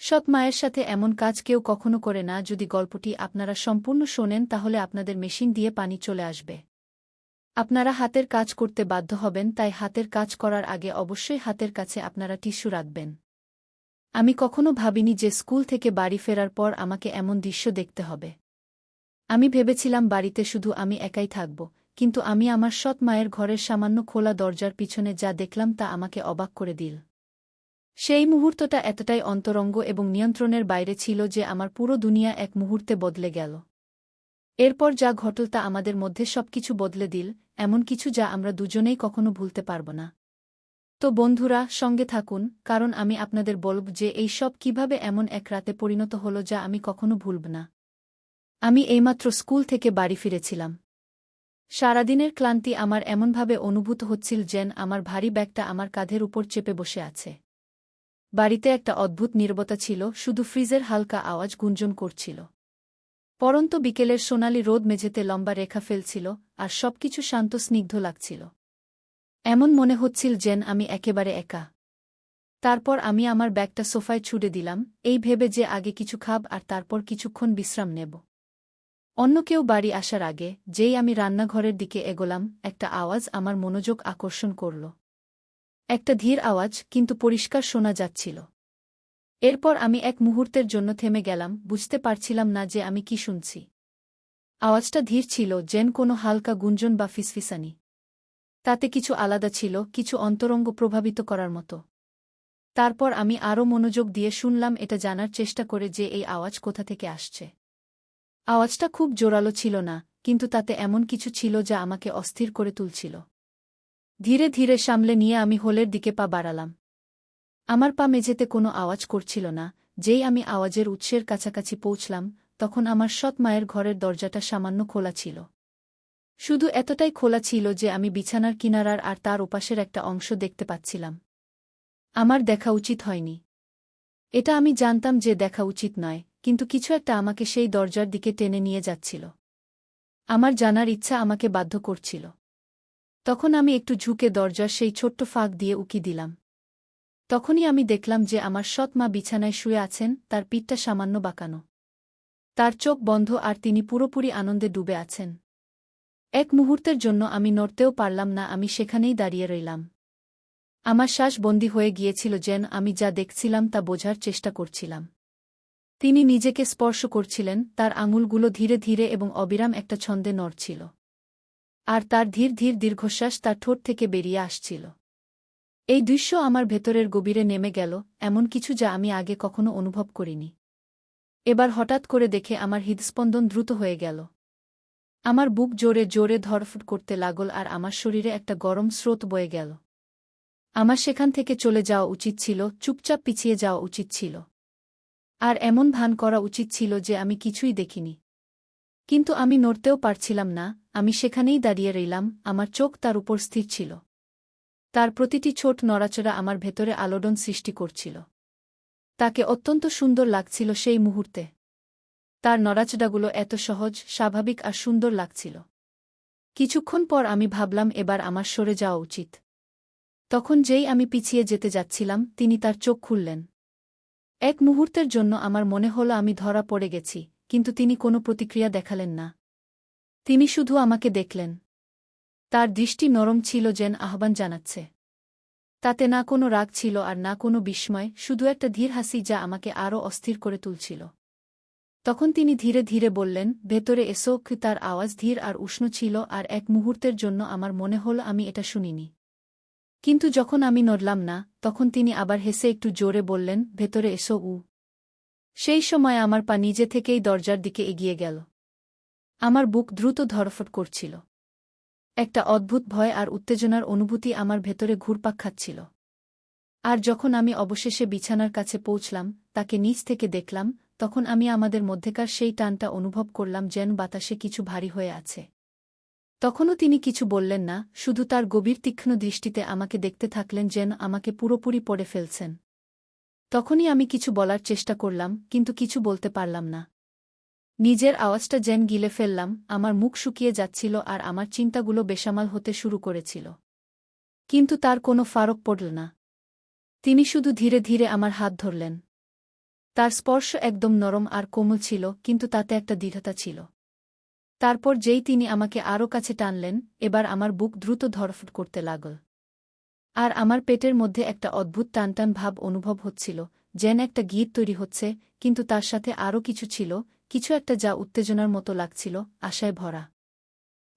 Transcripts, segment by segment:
সৎ মায়ের সাথে এমন কাজ কেউ কখনো করে না। যদি গল্পটি আপনারা সম্পূর্ণ শোনেন তাহলে আপনাদের মেশিন দিয়ে পানি চলে আসবে। আপনারা হাতের কাজ করতে বাধ্য হবেন, তাই হাতের কাজ করার আগে অবশ্যই হাতের কাছে আপনারা টিস্যু রাখবেন। আমি কখনো ভাবিনি যে স্কুল থেকে বাড়ি ফেরার পর আমাকে এমন দৃশ্য দেখতে হবে। আমি ভেবেছিলাম বাড়িতে শুধু আমি একাই থাকব, কিন্তু আমি আমার সৎ মায়ের ঘরের সামান্য খোলা দরজার পিছনে যা দেখলাম তা আমাকে অবাক করে দিল। সেই মুহূর্তটা এতটাই অন্তরঙ্গ এবং নিয়ন্ত্রণের বাইরে ছিল যে আমার পুরো দুনিয়া এক মুহূর্তে বদলে গেল। এরপর যা ঘটল তা আমাদের মধ্যে সবকিছু বদলে দিল, এমন কিছু যা আমরা দুজনেই কখনো ভুলতে পারব না। তো বন্ধুরা, সঙ্গে থাকুন, কারণ আমি আপনাদের বলব যে এই সব কীভাবে এমন এক রাতে পরিণত হল যা আমি কখনো ভুলব না। আমি এইমাত্র স্কুল থেকে বাড়ি ফিরেছিলাম। সারাদিনের ক্লান্তি আমার এমনভাবে অনুভূত হচ্ছিল যেন আমার ভারী ব্যাগটা আমার কাঁধের উপর চেপে বসে আছে। বাড়িতে একটা অদ্ভুত নীরবতা ছিল, শুধু ফ্রিজের হালকা আওয়াজ গুঞ্জন করছিল। পরন্ত বিকেলের সোনালি রোদ মেঝেতে লম্বা রেখা ফেলছিল, আর সবকিছু শান্ত স্নিগ্ধ লাগছিল। এমন মনে হচ্ছিল যেন আমি একেবারে একা। তারপর আমি আমার ব্যাগটা সোফায় ছুড়ে দিলাম, এই ভেবে যে আগে কিছু খাব আর তারপর কিছুক্ষণ বিশ্রাম নেব। অন্য কেউ বাড়ি আসার আগে, যেই আমি রান্নাঘরের দিকে এগোলাম, একটা আওয়াজ আমার মনোযোগ আকর্ষণ করল। একটা ধীর আওয়াজ, কিন্তু পরিষ্কার শোনা যাচ্ছিল। এরপর আমি এক মুহূর্তের জন্য থেমে গেলাম, বুঝতে পারছিলাম না যে আমি কি শুনছি। আওয়াজটা ধীর ছিল, যেন কোনো হালকা গুঞ্জন বা ফিসফিসানি। তাতে কিছু আলাদা ছিল, কিছু অন্তরঙ্গ প্রভাবিত করার মতো। তারপর আমি আরও মনোযোগ দিয়ে শুনলাম, এটা জানার চেষ্টা করে যে এই আওয়াজ কোথা থেকে আসছে। আওয়াজটা খুব জোরালো ছিল না, কিন্তু তাতে এমন কিছু ছিল যা আমাকে অস্থির করে তুলছিল। ধীরে ধীরে সামলে নিয়ে আমি হোলের দিকে পা বাড়ালাম। আমার পা মেঝেতে কোনো আওয়াজ করছিল না। যেই আমি আওয়াজের উৎসের কাছাকাছি পৌঁছলাম, তখন আমার সৎ মায়ের ঘরের দরজাটা সামান্য খোলা ছিল। শুধু এতটাই খোলা ছিল যে আমি বিছানার কিনারার আর তার ওপাশের একটা অংশ দেখতে পাচ্ছিলাম। আমার দেখা উচিত হয়নি। এটা আমি জানতাম যে দেখা উচিত নয়, কিন্তু কিছু একটা আমাকে সেই দরজার দিকে টেনে নিয়ে যাচ্ছিল। আমার জানার ইচ্ছা আমাকে বাধ্য করছিল। তখন আমি একটু ঝুঁকে দরজার সেই ছোট্ট ফাঁক দিয়ে উকি দিলাম। তখনই আমি দেখলাম যে আমার সৎ মা বিছানায় শুয়ে আছেন, তার পিঠটা সামান্য বাঁকানো। তার চোখ বন্ধ আর তিনি পুরোপুরি আনন্দে ডুবে আছেন। এক মুহূর্তের জন্য আমি নড়তেও পারলাম না, আমি সেখানেই দাঁড়িয়ে রইলাম। আমার শ্বাস বন্দী হয়ে গিয়েছিল যেন আমি যা দেখছিলাম তা বোঝার চেষ্টা করছিলাম। তিনি নিজেকে স্পর্শ করছিলেন, তার আঙুলগুলো ধীরে ধীরে এবং অবিরাম একটা ছন্দে নড়ছিল। আর তার ধীর ধীর দীর্ঘশ্বাস তার ঠোঁট থেকে বেরিয়ে আসছিল। এই দৃশ্য আমার ভেতরের গভীরে নেমে গেল, এমন কিছু যা আমি আগে কখনো অনুভব করিনি। এবার হঠাৎ করে দেখে আমার হৃদস্পন্দন দ্রুত হয়ে গেল। আমার বুক জোরে জোরে ধড়ফড় করতে লাগল আর আমার শরীরে একটা গরম স্রোত বয়ে গেল। আমার সেখান থেকে চলে যাওয়া উচিত ছিল, চুপচাপ পিছিয়ে যাওয়া উচিত ছিল। আর এমন ভান করা উচিত ছিল যে আমি কিছুই দেখিনি। কিন্তু আমি নড়তেও পারছিলাম না, আমি সেখানেই দাঁড়িয়ে রইলাম, আমার চোখ তার উপর স্থির ছিল। তার প্রতিটি ছোট নড়াচড়া আমার ভেতরে আলোড়ন সৃষ্টি করছিল। তাকে অত্যন্ত সুন্দর লাগছিল সেই মুহূর্তে। তার নড়াচড়াগুলো এত সহজ, স্বাভাবিক আর সুন্দর লাগছিল। কিছুক্ষণ পর আমি ভাবলাম এবার আমার সরে যাওয়া উচিত। তখন যেই আমি পিছিয়ে যেতে যাচ্ছিলাম, তিনি তার চোখ খুললেন। এক মুহূর্তের জন্য আমার মনে হলো আমি ধরা পড়ে গেছি, কিন্তু তিনি কোনো প্রতিক্রিয়া দেখালেন না। তিনি শুধু আমাকে দেখলেন। তার দৃষ্টি নরম ছিল, যেন আহ্বান জানাচ্ছে। তাতে না কোনো রাগ ছিল আর না কোনো বিস্ময়, শুধু একটা ধীর হাসি যা আমাকে আরও অস্থির করে তুলছিল। তখন তিনি ধীরে ধীরে বললেন, ভেতরে এসো। তার আওয়াজ ধীর আর উষ্ণ ছিল, আর এক মুহূর্তের জন্য আমার মনে হল আমি এটা শুনিনি। কিন্তু যখন আমি নড়লাম না, তখন তিনি আবার হেসে একটু জোরে বললেন, ভেতরে এসো। সেই সময় আমার পা নিজে থেকেই দরজার দিকে এগিয়ে গেল। আমার বুক দ্রুত ধড়ফড় করছিল। একটা অদ্ভুত ভয় আর উত্তেজনার অনুভূতি আমার ভেতরে ঘুরপাক খাচ্ছিল। আর যখন আমি অবশেষে বিছানার কাছে পৌঁছলাম, তাকে নিচ থেকে দেখলাম, তখন আমি আমাদের মধ্যেকার সেই টানটা অনুভব করলাম, যেন বাতাসে কিছু ভারী হয়ে আছে। তখনও তিনি কিছু বললেন না, শুধু তার গভীর তীক্ষ্ণ দৃষ্টিতে আমাকে দেখতে থাকলেন, যেন আমাকে পুরোপুরি পড়ে ফেলছেন। তখনই আমি কিছু বলার চেষ্টা করলাম, কিন্তু কিছু বলতে পারলাম না। নিজের আওয়াজটা যেন গিলে ফেললাম, আমার মুখ শুকিয়ে যাচ্ছিল আর আমার চিন্তাগুলো বেসামাল হতে শুরু করেছিল। কিন্তু তার কোনো ফারক পড়ল না। তিনি শুধু ধীরে ধীরে আমার হাত ধরলেন। তার স্পর্শ একদম নরম আর কোমল ছিল, কিন্তু তাতে একটা দৃঢ়তা ছিল। তারপর যেই তিনি আমাকে আরও কাছে টানলেন, এবার আমার বুক দ্রুত ধড়ফড় করতে লাগল। আর আমার পেটের মধ্যে একটা অদ্ভুত টানটান ভাব অনুভব হচ্ছিল, যেন একটা গীত তৈরি হচ্ছে, কিন্তু তার সাথে আরও কিছু ছিল, কিছু একটা যা উত্তেজনার মতো লাগছিল, আশায় ভরা।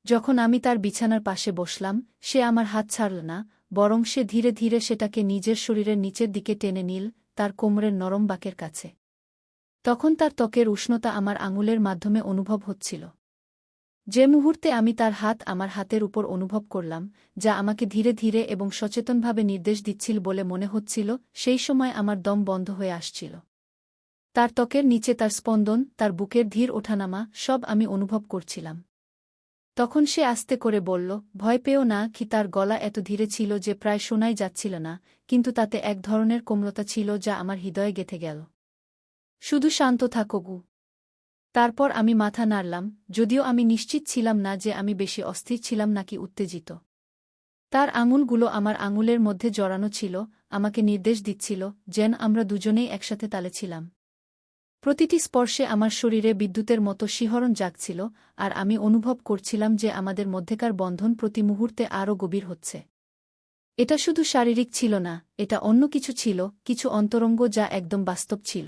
যখন আমি তার বিছানার পাশে বসলাম, সে আমার হাত ছাড়ল না, বরং সে ধীরে ধীরে সেটাকে নিজের শরীরের নিচের দিকে টেনে নিল, তার কোমরের নরম বাঁকের কাছে। তখন তার ত্বকের উষ্ণতা আমার আঙুলের মাধ্যমে অনুভব হচ্ছিল। যে মুহূর্তে আমি তার হাত আমার হাতের উপর অনুভব করলাম, যা আমাকে ধীরে ধীরে এবং সচেতনভাবে নির্দেশ দিচ্ছিল বলে মনে হচ্ছিল, সেই সময় আমার দম বন্ধ হয়ে আসছিল। তার ত্বকের নিচে তার স্পন্দন, তার বুকের ধীর ওঠানামা, সব আমি অনুভব করছিলাম। তখন সে আস্তে করে বলল, ভয় পেও না। কি তার গলা এত ধীরে ছিল যে প্রায় শোনাই যাচ্ছিল না, কিন্তু তাতে এক ধরনের কোমলতা ছিল যা আমার হৃদয়ে গেঁথে গেল। শুধু শান্ত থাকো গু। তারপর আমি মাথা নাড়লাম, যদিও আমি নিশ্চিত ছিলাম না যে আমি বেশি অস্থির ছিলাম নাকি উত্তেজিত। তার আঙুলগুলো আমার আঙুলের মধ্যে জড়ানো ছিল, আমাকে নির্দেশ দিচ্ছিল, যেন আমরা দুজনেই একসাথে তালে ছিলাম। প্রতিটি স্পর্শে আমার শরীরে বিদ্যুতের মতো শিহরণ জাগছিল, আর আমি অনুভব করছিলাম যে আমাদের মধ্যেকার বন্ধন প্রতি মুহূর্তে আরও গভীর হচ্ছে। এটা শুধু শারীরিক ছিল না, এটা অন্য কিছু ছিল, কিছু অন্তরঙ্গ যা একদম বাস্তব ছিল।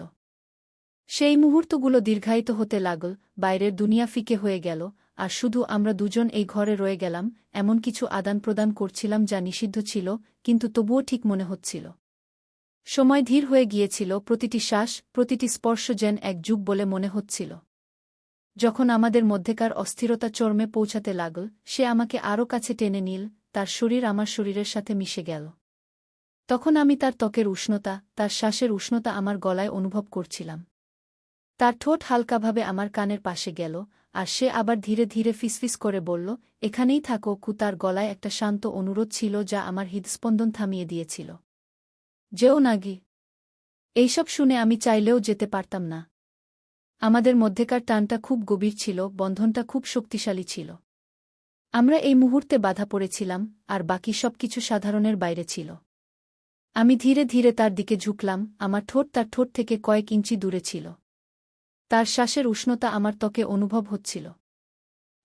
সেই মুহূর্তগুলো দীর্ঘায়িত হতে লাগল, বাইরের দুনিয়া ফিকে হয়ে গেল, আর শুধু আমরা দুজন এই ঘরে রয়ে গেলাম, এমন কিছু আদান প্রদান করছিলাম যা নিষিদ্ধ ছিল, কিন্তু তবুও ঠিক মনে হচ্ছিল। সময় ধীর হয়ে গিয়েছিল, প্রতিটি শ্বাস, প্রতিটি স্পর্শ যেন এক যুগ বলে মনে হচ্ছিল। যখন আমাদের মধ্যেকার অস্থিরতা চরমে পৌঁছাতে লাগল, সে আমাকে আরও কাছে টেনে নিল, তার শরীর আমার শরীরের সাথে মিশে গেল। তখন আমি তার ত্বকের উষ্ণতা, তার শ্বাসের উষ্ণতা আমার গলায় অনুভব করছিলাম। তার ঠোঁট হালকাভাবে আমার কানের পাশে গেল, আর সে আবার ধীরে ধীরে ফিসফিস করে বলল, এখানেই থাকো কু। তার গলায় একটা শান্ত অনুরোধ ছিল যা আমার হৃদস্পন্দন থামিয়ে দিয়েছিল। যেও না গি। এইসব শুনে আমি চাইলেও যেতে পারতাম না। আমাদের মধ্যেকার টানটা খুব গভীর ছিল, বন্ধনটা খুব শক্তিশালী ছিল। আমরা এই মুহূর্তে বাধা পড়েছিলাম, আর বাকি সবকিছু সাধারণের বাইরে ছিল। আমি ধীরে ধীরে তার দিকে ঝুঁকলাম, আমার ঠোঁট তার ঠোঁট থেকে কয়েক ইঞ্চি দূরে ছিল। তার শ্বাসের উষ্ণতা আমার ত্বকে অনুভব হচ্ছিল।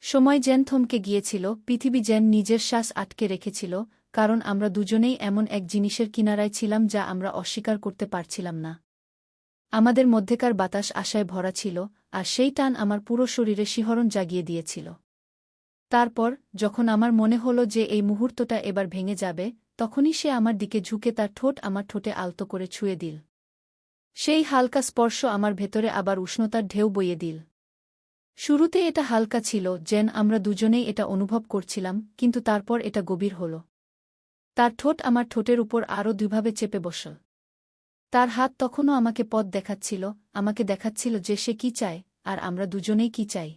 সময় যেন থমকে গিয়েছিল, পৃথিবী যেন নিজের শ্বাস আটকে রেখেছিল, কারণ আমরা দুজনেই এমন এক জিনিসের কিনারায় ছিলাম যা আমরা অস্বীকার করতে পারছিলাম না। আমাদের মধ্যেকার বাতাস আশায় ভরা ছিল, আর সেই টান আমার পুরো শরীরে শিহরণ জাগিয়ে দিয়েছিল। তারপর, যখন আমার মনে হলো যে এই মুহূর্তটা এবার ভেঙে যাবে, তখনই সে আমার দিকে ঝুঁকে তার ঠোঁট আমার ঠোঁটে আলতো করে ছুঁয়ে দিল। সেই হালকা স্পর্শ আমার ভেতরে আবার উষ্ণতার ঢেউ বইয়ে দিল। শুরুতে এটা হালকা ছিল, যেন আমরা দুজনেই এটা অনুভব করছিলাম, কিন্তু তারপর এটা গভীর হল। তার ঠোঁট আমার ঠোঁটের উপর আরও দুইভাবে চেপে বসল। তার হাত তখনও আমাকে পথ দেখাচ্ছিল, আমাকে দেখাচ্ছিল যে সে কি চায়, আর আমরা দুজনেই কি চাই।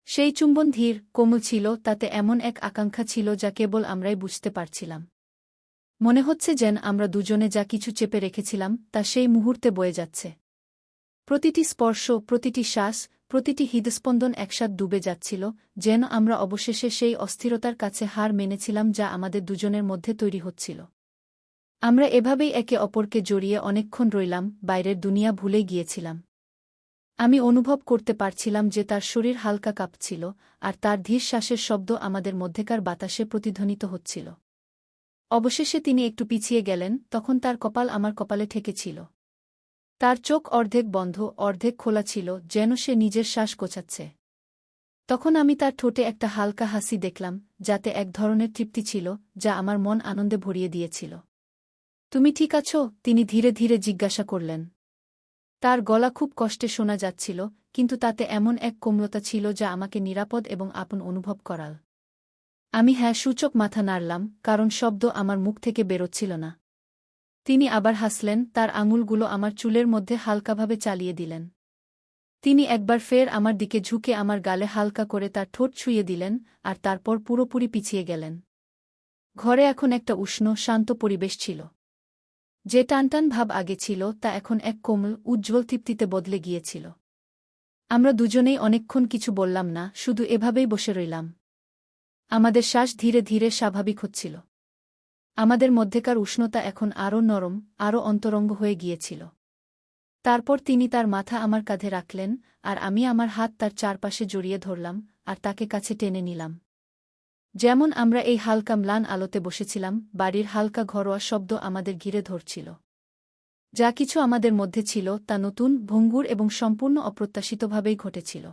সেই চুম্বন ধীর, কোমল ছিল, তাতে এমন এক আকাঙ্ক্ষা ছিল যা কেবল আমরাই বুঝতে পারছিলাম। মনে হচ্ছে যেন আমরা দুজনে যা কিছু চেপে রেখেছিলাম তা সেই মুহূর্তে বয়ে যাচ্ছে। প্রতিটি স্পর্শ, প্রতিটি শ্বাস, প্রতিটি হৃদস্পন্দন একসাথে ডুবে যাচ্ছিল, যেন আমরা অবশেষে সেই অস্থিরতার কাছে হার মেনেছিলাম যা আমাদের দুজনের মধ্যে তৈরি হচ্ছিল। আমরা এভাবেই একে অপরকে জড়িয়ে অনেকক্ষণ রইলাম, বাইরের দুনিয়া ভুলে গিয়েছিলাম। আমি অনুভব করতে পারছিলাম যে তার শরীর হালকা কাঁপছিল, আর তার ধীর শ্বাসের শব্দ আমাদের মধ্যেকার বাতাসে প্রতিধ্বনিত হচ্ছিল। অবশেষে তিনি একটু পিছিয়ে গেলেন, তখন তার কপাল আমার কপালে ঠেকেছিল। তার চোখ অর্ধেক বন্ধ, অর্ধেক খোলা ছিল, যেন সে নিজের শ্বাস গোছাচ্ছে। তখন আমি তার ঠোঁটে একটা হালকা হাসি দেখলাম, যাতে এক ধরনের তৃপ্তি ছিল, যা আমার মন আনন্দে ভরিয়ে দিয়েছিল। তুমি ঠিক আছো? তিনি ধীরে ধীরে জিজ্ঞাসা করলেন। তার গলা খুব কষ্টে শোনা যাচ্ছিল, কিন্তু তাতে এমন এক কোমলতা ছিল যা আমাকে নিরাপদ এবং আপন অনুভব করাল। আমি হ্যাঁ সূচক মাথা নাড়লাম, কারণ শব্দ আমার মুখ থেকে বেরোচ্ছিল না। তিনি আবার হাসলেন, তার আঙুলগুলো আমার চুলের মধ্যে হালকাভাবে চালিয়ে দিলেন। তিনি একবার ফের আমার দিকে ঝুঁকে আমার গালে হালকা করে তার ঠোঁট ছুঁয়ে দিলেন, আর তারপর পুরোপুরি পিছিয়ে গেলেন। ঘরে এখন একটা উষ্ণ, শান্ত পরিবেশ ছিল। যে টানটান ভাব আগে ছিল তা এখন এক কোমল, উজ্জ্বল তৃপ্তিতে বদলে গিয়েছিল। আমরা দুজনেই অনেকক্ষণ কিছু বললাম না, শুধু এভাবেই বসে রইলাম। আমাদের শ্বাস ধীরে ধীরে স্বাভাবিক হচ্ছিল। আমাদের মধ্যেকার উষ্ণতা এখন আরও নরম, আরও অন্তরঙ্গ হয়ে গিয়েছিল। তারপর তিনি তার মাথা আমার কাঁধে রাখলেন, আর আমি আমার হাত তার চারপাশে জড়িয়ে ধরলাম আর তাকে কাছে টেনে নিলাম। যেমন আমরা এই হালকা ম্লান আলোতে বসেছিলাম, বাড়ির হালকা ঘরোয়া শব্দ আমাদের ঘিরে ধরছিল। যা কিছু আমাদের মধ্যে ছিল তা নতুন, ভঙ্গুর এবং সম্পূর্ণ অপ্রত্যাশিতভাবেই ঘটেছিল।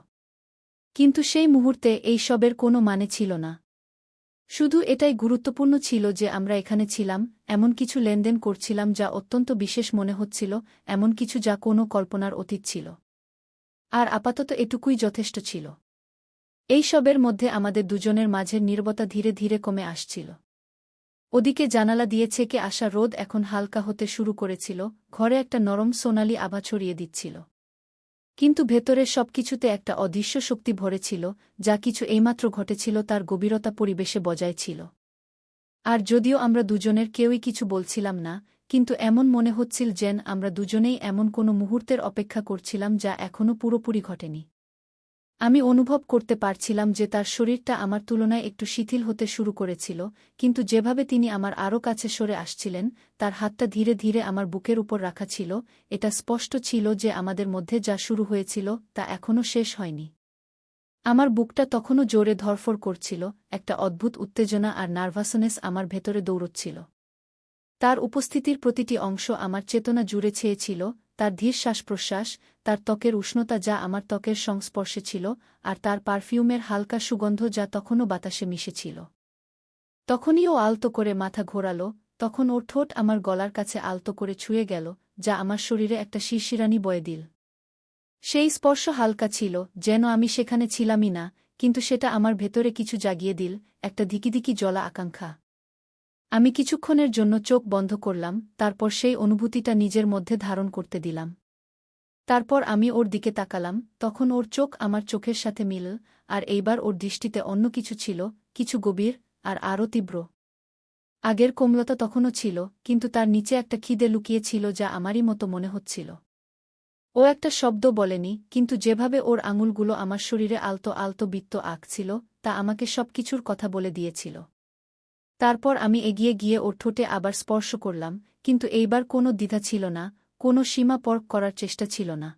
কিন্তু সেই মুহূর্তে এই সবের কোনো মানে ছিল না। শুধু এটাই গুরুত্বপূর্ণ ছিল যে আমরা এখানে ছিলাম, এমন কিছু লেনদেন করছিলাম যা অত্যন্ত বিশেষ মনে হচ্ছিল, এমন কিছু যা কোনো কল্পনার অতীত ছিল। আর আপাতত এটুকুই যথেষ্ট ছিল। এই সবের মধ্যে আমাদের দুজনের মাঝের নীরবতা ধীরে ধীরে কমে আসছিল। ওদিকে জানালা দিয়ে ছেকে আসা রোদ এখন হালকা হতে শুরু করেছিল, ঘরে একটা নরম সোনালি আভা ছড়িয়ে দিচ্ছিল। কিন্তু ভেতরের সবকিছুতে একটা অদৃশ্য শক্তি ভরে ছিল, যা কিছু এইমাত্র ঘটেছিল তার গভীরতা পরিবেশে বজায় ছিল। আর যদিও আমরা দুজনের কেউই কিছু বলছিলাম না, কিন্তু এমন মনে হচ্ছিল যেন আমরা দুজনেই এমন কোনো মুহূর্তের অপেক্ষা করছিলাম যা এখনও পুরোপুরি ঘটেনি। আমি অনুভব করতে পারছিলাম যে তার শরীরটা আমার তুলনায় একটু শিথিল হতে শুরু করেছিল, কিন্তু যেভাবে তিনি আমার আরও কাছে সরে আসছিলেন, তার হাতটা ধীরে ধীরে আমার বুকের উপর রাখা ছিল, এটা স্পষ্ট ছিল যে আমাদের মধ্যে যা শুরু হয়েছিল তা এখনও শেষ হয়নি। আমার বুকটা তখনও জোরে ধড়ফড় করছিল, একটা অদ্ভুত উত্তেজনা আর নার্ভাসনেস আমার ভেতরে দৌড়চ্ছিল। তার উপস্থিতির প্রতিটি অংশ আমার চেতনা জুড়ে ছেয়েছিল, তার ধীর শ্বাসপ্রশ্বাস, তার ত্বকের উষ্ণতা যা আমার ত্বকের সংস্পর্শে ছিল, আর তার পারফিউমের হালকা সুগন্ধ যা তখনও বাতাসে মিশেছিল। তখনই ও আলতো করে মাথা ঘোরাল, তখন ওর ঠোঁট আমার গলার কাছে আলতো করে ছুঁয়ে গেল, যা আমার শরীরে একটা শিরশিরানি বয়ে দিল। সেই স্পর্শ হালকা ছিল, যেন আমি সেখানে ছিলামই না, কিন্তু সেটা আমার ভেতরে কিছু জাগিয়ে দিল, একটা ধিকিধিকি জ্বলা আকাঙ্ক্ষা। আমি কিছুক্ষণের জন্য চোখ বন্ধ করলাম, তারপর সেই অনুভূতিটা নিজের মধ্যে ধারণ করতে দিলাম। তারপর আমি ওর দিকে তাকালাম, তখন ওর চোখ আমার চোখের সাথে মিলল, আর এইবার ওর দৃষ্টিতে অন্য কিছু ছিল, কিছু গভীর, আর আরও তীব্র। আগের কোমলতা তখনও ছিল, কিন্তু তার নিচে একটা খিদে লুকিয়ে ছিল যা আমারই মতো মনে হচ্ছিল। ও একটা শব্দ বলেনি, কিন্তু যেভাবে ওর আঙুলগুলো আমার শরীরে আলতো আলতো বৃত্ত আঁকছিল, তা আমাকে সবকিছুর কথা বলে দিয়েছিল। তারপর আমি এগিয়ে গিয়ে ওর ঠোঁটে আবার স্পর্শ করলাম, কিন্তু এইবার কোনো দ্বিধা ছিল না, কোনো সীমা পরখ করার চেষ্টা ছিল না।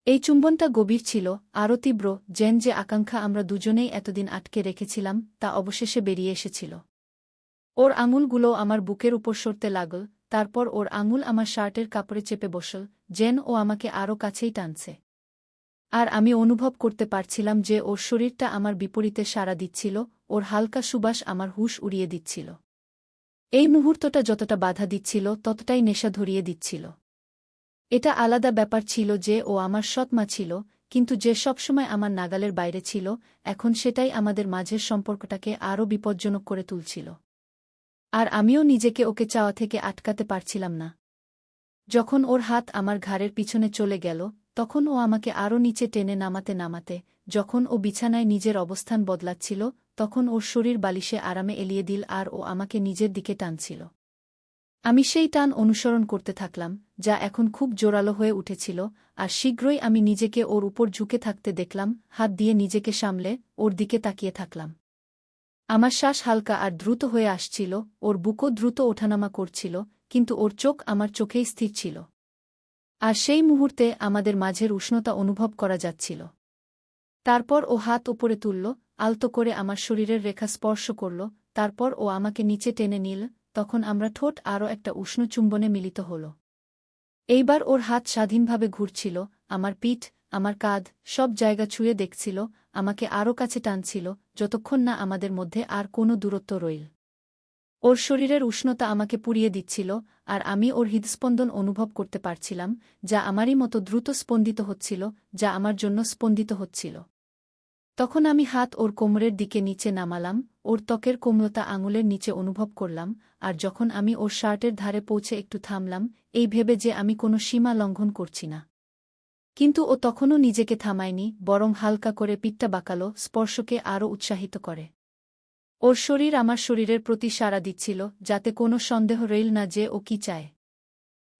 এই চুম্বনটা গভীর ছিল, আরও তীব্র, যেন যে আকাঙ্ক্ষা আমরা দুজনেই এতদিন আটকে রেখেছিলাম তা অবশেষে বেরিয়ে এসেছিল। ওর আঙুলগুলো আমার বুকের উপর সরতে লাগল, তারপর ওর আঙুল আমার শার্টের কাপড়ে চেপে বসল, যেন ও আমাকে আরও কাছেই টানছে। আর আমি অনুভব করতে পারছিলাম যে ওর শরীরটা আমার বিপরীতে সাড়া দিচ্ছিল, ওর হালকা সুবাস আমার হুঁশ উড়িয়ে দিচ্ছিল। এই মুহূর্তটা যতটা বাধা দিচ্ছিল ততটাই নেশা ধরিয়ে দিচ্ছিল। এটা আলাদা ব্যাপার ছিল যে ও আমার সৎমা ছিল, কিন্তু যে সবসময় আমার নাগালের বাইরে ছিল, এখন সেটাই আমাদের মাঝের সম্পর্কটাকে আরও বিপজ্জনক করে তুলছিল। আর আমিও নিজেকে ওকে চাওয়া থেকে আটকাতে পারছিলাম না। যখন ওর হাত আমার ঘাড়ের পিছনে চলে গেল, তখন ও আমাকে আরও নিচে টেনে নামাতে নামাতে, যখন ও বিছানায় নিজের অবস্থান বদলাচ্ছিল, তখন ওর শরীর বালিশে আরামে এলিয়ে দিল আর ও আমাকে নিজের দিকে টানছিল। আমি সেই টান অনুসরণ করতে থাকলাম, যা এখন খুব জোরালো হয়ে উঠেছিল, আর শীঘ্রই আমি নিজেকে ওর উপর ঝুঁকে থাকতে দেখলাম, হাত দিয়ে নিজেকে সামলে, ওর দিকে তাকিয়ে থাকলাম। আমার শ্বাস হালকা আর দ্রুত হয়ে আসছিল, ওর বুকও দ্রুত ওঠানামা করছিল, কিন্তু ওর চোখ আমার চোখেই স্থির ছিল। আর সেই মুহূর্তে আমাদের মাঝের উষ্ণতা অনুভব করা যাচ্ছিল। তারপর ও হাত ওপরে তুলল, আলতো করে আমার শরীরের রেখা স্পর্শ করল, তারপর ও আমাকে নিচে টেনে নিল, তখন আমরা ঠোঁট আরও একটা উষ্ণ চুম্বনে মিলিত হল। এইবার ওর হাত স্বাধীনভাবে ঘুরছিল, আমার পিঠ, আমার কাঁধ, সব জায়গা ছুঁয়ে দেখছিল, আমাকে আরও কাছে টানছিল, যতক্ষণ না আমাদের মধ্যে আর কোনো দূরত্ব রইল। ওর শরীরের উষ্ণতা আমাকে পুড়িয়ে দিচ্ছিল, আর আমি ওর হৃদস্পন্দন অনুভব করতে পারছিলাম, যা আমারই মতো দ্রুত স্পন্দিত হচ্ছিল, যা আমার জন্য স্পন্দিত হচ্ছিল। তখন আমি হাত ওর কোমরের দিকে নিচে নামালাম, ওর ত্বকের কোমলতা আঙুলের নিচে অনুভব করলাম, আর যখন আমি ওর শার্টের ধারে পৌঁছে একটু থামলাম, এই ভেবে যে আমি কোনো সীমা লঙ্ঘন করছি না। কিন্তু ও তখনও নিজেকে থামায়নি, বরং হালকা করে পিঠটা বাঁকালো, স্পর্শকে আরও উৎসাহিত করে। ওর শরীর আমার শরীরের প্রতি সাড়া দিচ্ছিল, যাতে কোনো সন্দেহ রইল না যে ও কি চায়।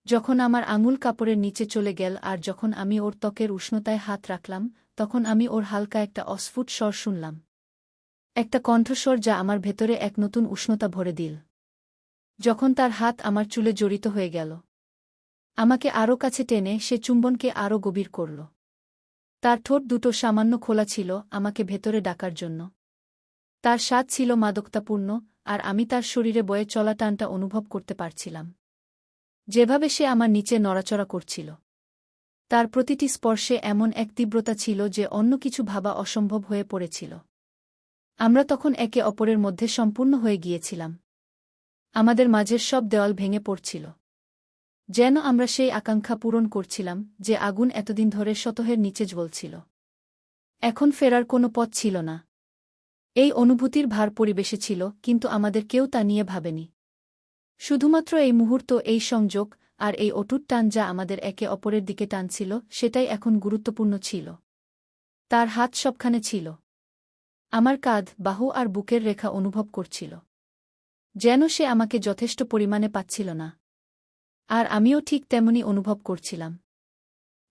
যখন আমার আঙুল কাপড়ের নিচে চলে গেল আর যখন আমি ওর ত্বকের উষ্ণতায় হাত রাখলাম, তখন আমি ওর হালকা একটা অস্ফুট স্বর শুনলাম। একটা কণ্ঠস্বর যা আমার ভেতরে এক নতুন উষ্ণতা ভরে দিল। যখন তার হাত আমার চুলে জড়িত হয়ে গেল, আমাকে আরও কাছে টেনে সে চুম্বনকে আরও গভীর করল। তার ঠোঁট দুটো সামান্য খোলা ছিল আমাকে ভেতরে ডাকার জন্য। তার স্বাদ ছিল মাদকতাপূর্ণ, আর আমি তার শরীরে বয়ে চলা টানটা অনুভব করতে পারছিলাম। যেভাবে সে আমার নিচে নড়াচড়া করছিল, তার প্রতিটি স্পর্শে এমন এক তীব্রতা ছিল যে অন্য কিছু ভাবা অসম্ভব হয়ে পড়েছিল। আমরা তখন একে অপরের মধ্যে সম্পূর্ণ হয়ে গিয়েছিলাম। আমাদের মাঝের সব দেওয়াল ভেঙে পড়ছিল। যেন আমরা সেই আকাঙ্ক্ষা পূরণ করছিলাম যে আগুন এতদিন ধরে সতহের নিচে জ্বলছিল। এখন ফেরার কোনো পথ ছিল না। এই অনুভূতির ভার পরিবেশে ছিল, কিন্তু আমাদের কেউ তা নিয়ে ভাবেনি। শুধুমাত্র এই মুহূর্ত, এই সংযোগ, আর এই অটুট টান যা আমাদের একে অপরের দিকে টানছিল, সেটাই এখন গুরুত্বপূর্ণ ছিল। তার হাত সবখানে ছিল। আমার কাঁধ, বাহু আর বুকের রেখা অনুভব করছিল। যেন সে আমাকে যথেষ্ট পরিমাণে পাচ্ছিল না। আর আমিও ঠিক তেমনি অনুভব করছিলাম।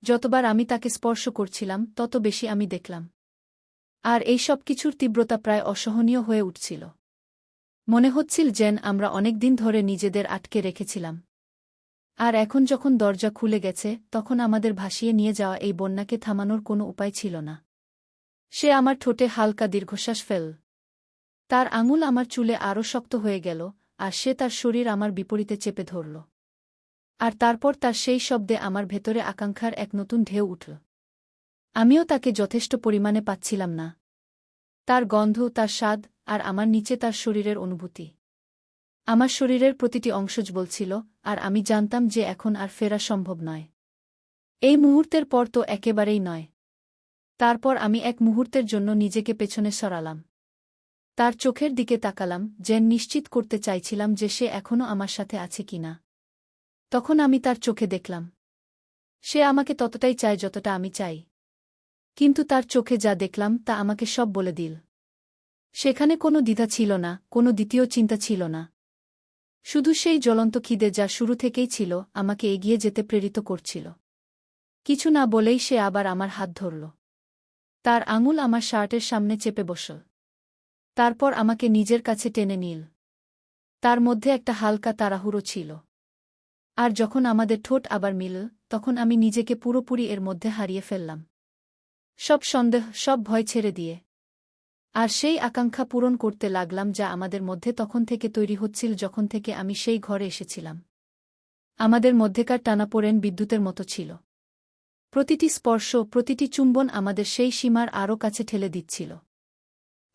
যতবার আমি তাকে স্পর্শ করছিলাম, তত বেশি আমি দেখলাম। আর এই সব কিছুর তীব্রতা প্রায় অসহনীয় হয়ে উঠছিল। মনে হচ্ছিল যেন আমরা অনেক দিন ধরে নিজেদের আটকে রেখেছিলাম। আর এখন যখন দরজা খুলে গেছে, তখন আমাদের ভাসিয়ে নিয়ে যাওয়া এই বন্যাকে থামানোর কোনো উপায় ছিল না। সে আমার ঠোঁটে হালকা দীর্ঘশ্বাস ফেল। তার আঙুল আমার চুলে আরও শক্ত হয়ে গেল, আর সে তার শরীর আমার বিপরীতে চেপে ধরল। আর তারপর তার সেই শব্দে আমার ভেতরে আকাঙ্ক্ষার এক নতুন ঢেউ উঠল। আমিও তাকে যথেষ্ট পরিমাণে পাচ্ছিলাম না। তার গন্ধ, তার স্বাদ, আর আমার নিচে তার শরীরের অনুভূতি। আমার শরীরের প্রতিটি অংশ বলছিল, আর আমি জানতাম যে এখন আর ফেরা সম্ভব নয়। এই মুহূর্তের পর তো একেবারেই নয়। তারপর আমি এক মুহূর্তের জন্য নিজেকে পেছনে সরালাম। তার চোখের দিকে তাকালাম, যেন নিশ্চিত করতে চাইছিলাম যে সে এখনও আমার সাথে আছে কিনা। তখন আমি তার চোখে দেখলাম, সে আমাকে ততটাই চায় যতটা আমি চাই। কিন্তু তার চোখে যা দেখলাম তা আমাকে সব বলে দিল। সেখানে কোনো দ্বিধা ছিল না, কোনো দ্বিতীয় চিন্তা ছিল না। শুধু সেই জ্বলন্ত খিদে যা শুরু থেকেই ছিল, আমাকে এগিয়ে যেতে প্রেরিত করছিল। কিছু না বলেই সে আবার আমার হাত ধরল। তার আঙুল আমার শার্টের সামনে চেপে বসল। তারপর আমাকে নিজের কাছে টেনে নিল। তার মধ্যে একটা হালকা তাড়াহুড়ো ছিল। আর যখন আমাদের ঠোঁট আবার মিলল, তখন আমি নিজেকে পুরোপুরি এর মধ্যে হারিয়ে ফেললাম। সব সন্দেহ, সব ভয় ছেড়ে দিয়ে। আর সেই আকাঙ্ক্ষা পূরণ করতে লাগলাম যা আমাদের মধ্যে তখন থেকে তৈরি হচ্ছিল, যখন থেকে আমি সেই ঘরে এসেছিলাম। আমাদের মধ্যেকার টানাপোড়েন বিদ্যুতের মতো ছিল। প্রতিটি স্পর্শ, প্রতিটি চুম্বন আমাদের সেই সীমার আরও কাছে ঠেলে দিচ্ছিল।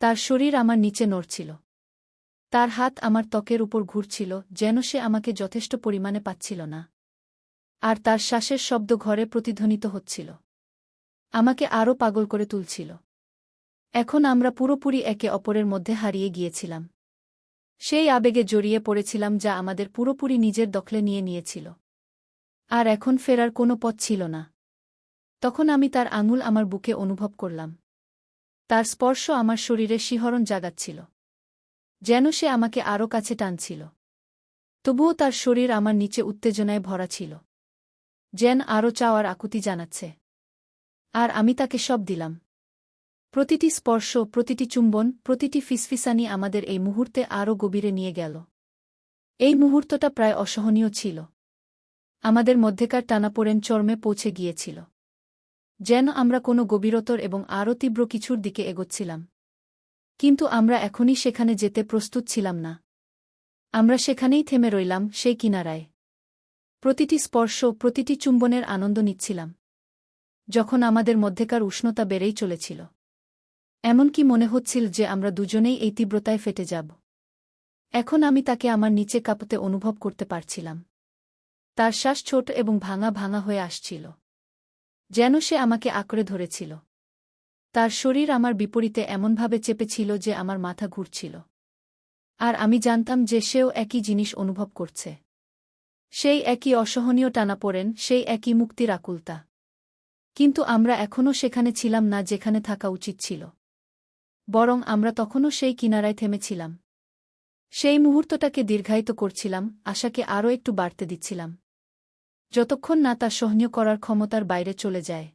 তার শরীর আমার নিচে নড়ছিল। তার হাত আমার ত্বকের উপর ঘুরছিল, যেন সে আমাকে যথেষ্ট পরিমাণে পাচ্ছিল না। আর তার শ্বাসের শব্দ ঘরে প্রতিধ্বনিত হচ্ছিল, আমাকে আরও পাগল করে তুলছিল। এখন আমরা পুরোপুরি একে অপরের মধ্যে হারিয়ে গিয়েছিলাম। সেই আবেগে জড়িয়ে পড়েছিলাম যা আমাদের পুরোপুরি নিজের দখলে নিয়ে নিয়েছিল। আর এখন ফেরার কোনো পথ ছিল না। তখন আমি তার আঙুল আমার বুকে অনুভব করলাম। তার স্পর্শ আমার শরীরে শিহরণ জাগাচ্ছিল, যেন সে আমাকে আরও কাছে টানছিল। তবুও তার শরীর আমার নিচে উত্তেজনায় ভরা ছিল, যেন আরও চাওয়ার আকুতি জানাচ্ছে। আর আমি তাকে সব দিলাম। প্রতিটি স্পর্শ, প্রতিটি চুম্বন, প্রতিটি ফিসফিসানি আমাদের এই মুহূর্তে আরও গভীরে নিয়ে গেল। এই মুহূর্তটা প্রায় অসহনীয় ছিল। আমাদের মধ্যেকার টানাপোড়েন চরমে পৌঁছে গিয়েছিল। যেন আমরা কোনো গভীরতর এবং আরও তীব্র কিছুর দিকে এগোচ্ছিলাম। কিন্তু আমরা এখনই সেখানে যেতে প্রস্তুত ছিলাম না। আমরা সেখানেই থেমে রইলাম, সেই কিনারায়। প্রতিটি স্পর্শ, প্রতিটি চুম্বনের আনন্দ নিচ্ছিলাম। যখন আমাদের মধ্যেকার উষ্ণতা বেড়েই চলেছিল, এমনকি মনে হচ্ছিল যে আমরা দুজনেই এই তীব্রতায় ফেটে যাব। এখন আমি তাকে আমার নিচে কাঁপতে অনুভব করতে পারছিলাম। তার শ্বাস ছোট এবং ভাঙা ভাঙা হয়ে আসছিল, যেন সে আমাকে আঁকড়ে ধরেছিল। তার শরীর আমার বিপরীতে এমনভাবে চেপেছিল যে আমার মাথা ঘুরছিল। আর আমি জানতাম যে সেও একই জিনিস অনুভব করছে। সেই একই অসহনীয় টানাপোড়েন, সেই একই মুক্তির আকুলতা। কিন্তু আমরা এখনও সেখানে ছিলাম না যেখানে থাকা উচিত ছিল। বরং আমরা তখনও সেই কিনারায় থেমেছিলাম। সেই মুহূর্তটাকে দীর্ঘায়িত করছিলাম, আশাকে আরও একটু বাড়তে দিচ্ছিলাম, যতক্ষণ না তা সহ্য করার ক্ষমতার বাইরে চলে যায়।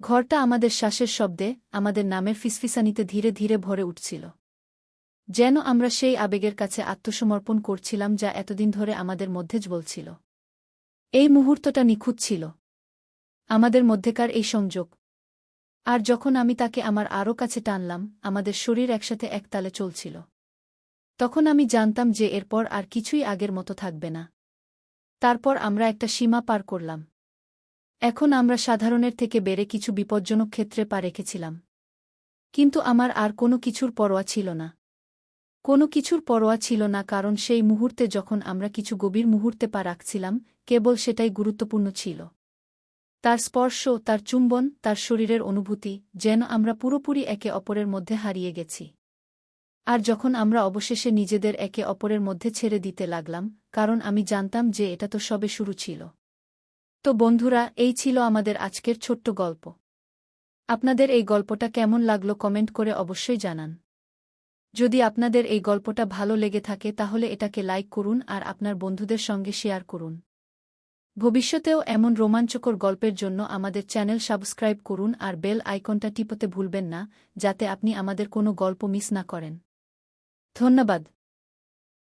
ঘরটা আমাদের শ্বাসের শব্দে, আমাদের নামের ফিসফিসানিতে ধীরে ধীরে ভরে উঠছিল। যেন আমরা সেই আবেগের কাছে আত্মসমর্পণ করছিলাম যা এতদিন ধরে আমাদের মধ্যে জ্বলছিল। এই মুহূর্তটা নিখুঁত ছিল। আমাদের মধ্যেকার এই সংযোগ। আর যখন আমি তাকে আমার আরও কাছে টানলাম, আমাদের শরীর একসাথে একতালে চলছিল। তখন আমি জানতাম যে এরপর আর কিছুই আগের মতো থাকবে না। তারপর আমরা একটা সীমা পার করলাম। এখন আমরা সাধারণের থেকে বেড়ে কিছু বিপজ্জনক ক্ষেত্রে পা রেখেছিলাম। কিন্তু আমার আর কোনো কিছুর পরোয়া ছিল না। কোনো কিছুর পরোয়া ছিল না, কারণ সেই মুহূর্তে যখন আমরা কিছু গভীর মুহূর্তে পা রাখছিলাম, কেবল সেটাই গুরুত্বপূর্ণ ছিল। তার স্পর্শ, তার চুম্বন, তার শরীরের অনুভূতি, যেন আমরা পুরোপুরি একে অপরের মধ্যে হারিয়ে গেছি। আর যখন আমরা অবশেষে নিজেদের একে অপরের মধ্যে ছেড়ে দিতে লাগলাম, কারণ আমি জানতাম যে এটা তো সবে শুরু ছিল। তো বন্ধুরা, এই ছিল আমাদের আজকের ছোট্ট গল্প। আপনাদের এই গল্পটা কেমন লাগলো কমেন্ট করে অবশ্যই জানান। যদি আপনাদের এই গল্পটা ভালো লেগে থাকে তাহলে এটাকে লাইক করুন আর আপনার বন্ধুদের সঙ্গে শেয়ার করুন। ভবিষ্যতেও এমন রোমাঞ্চকর গল্পের জন্য আমাদের চ্যানেল সাবস্ক্রাইব করুন আর বেল আইকনটা টিপতে ভুলবেন না, যাতে আপনি আমাদের কোনো গল্প মিস না করেন। ধন্যবাদ।